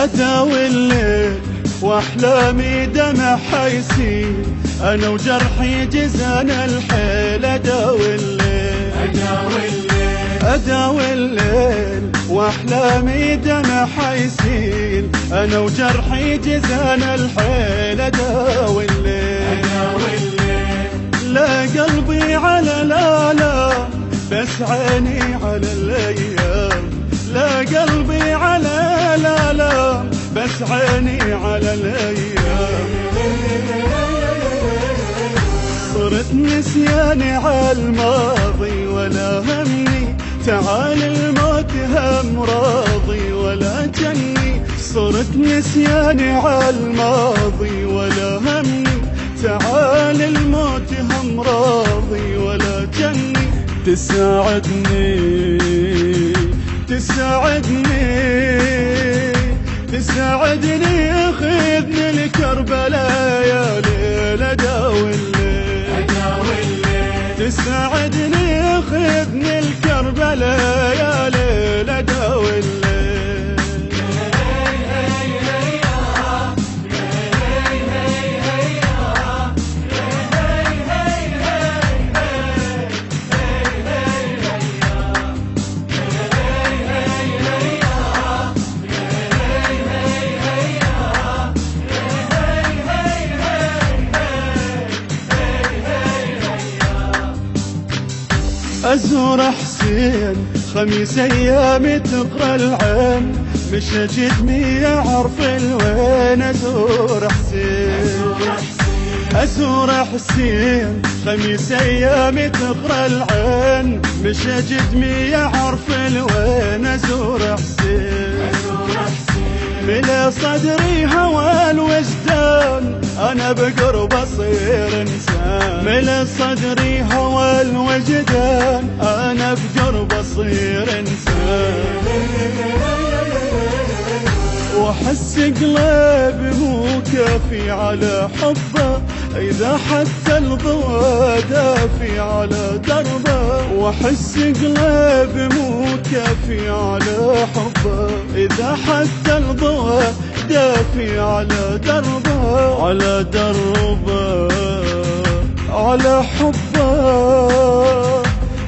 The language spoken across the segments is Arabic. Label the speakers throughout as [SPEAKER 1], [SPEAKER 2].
[SPEAKER 1] أداوي الليل وأحلامي دمع حيسيل، أنا وجرحي جزانا الحيل. أداوي الليل وأحلامي دمع حيسيل، أنا وجرحي جزانا الحيل. أداوي الليل لا قلبي على لا بس عيني على الأيام، لا قلبي على لا بس عيني على الأيام. صرت نسياني على الماضي ولا همني، تعال الموت هم راضي ولا جني. صرت نسياني على الماضي ولا همني، تعال الموت هم راضي ولا جني. تساعدني خذني لكربلاء يا ليل. أداوي الليل تساعدني خذني لكربلاء يا ليل. أداوي الليل أزور حسين خميس أيامي تقرى العين، مش أجدني أعرف الوين. أزور حسين خميس أيامي تقرى العين، مش أجدني أعرف الوين. أزور حسين ملا صدري هوى الوجدان، أنا بقرب أصير إنسان. ملا صدري هوى الوجدان، أنا بقرب أصير إنسان. وأحس قلبي مو كافي على حبه، إذا حتى الضوء دافي على دربه. وأحس قلبي مو كافي على حبه، إذا حتى الضوء دافي على دربه. على دربه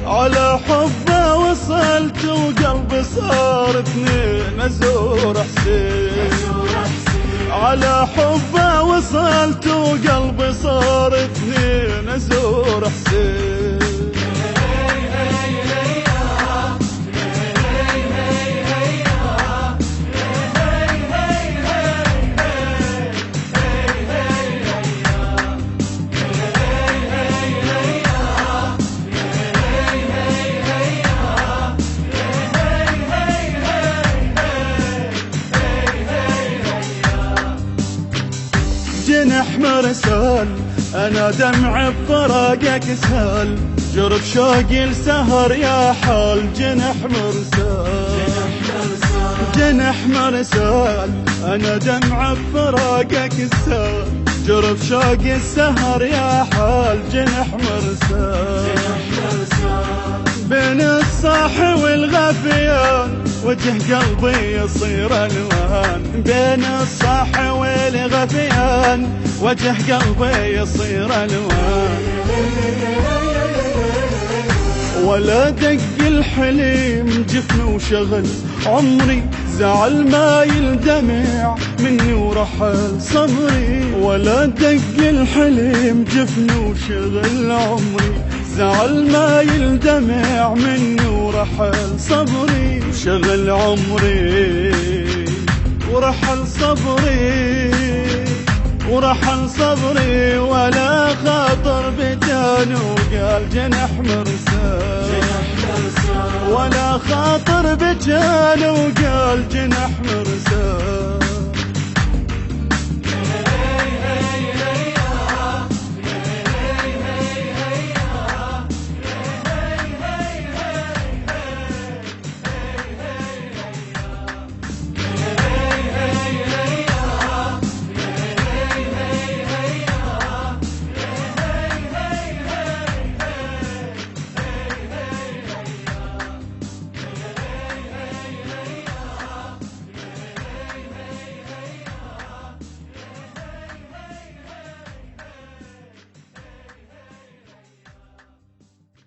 [SPEAKER 1] على حبه وصلت وقلبي صار اثنين. أزور حسين على حبه وصلت وقلبي صار اثنين. أزور حسين جنح مرسال، أنا دمع بفراقك سهل، جرب شوقي لسهر يا حال. جنح مرسال أنا دمع بفراقك سهل، جرب شوقي السهر يا حال. جنح مرسال بين الصاح والغفيان، وجه قلبي يصير ألوان. بين الصاح والغفيان، وجه قلبي يصير ألوان. ولا دق الحليم جفن وشغل عمري، زعل ما يلدمع مني ورحل صبري. ولا دق الحليم جفن وشغل عمري، زعل ما يلدمع مني ورحل صبري. شغل عمري ورحل صبري ولا خاطر بجان وقال جنح مرسال. ولا خاطر بجان وقال جنح مرسال.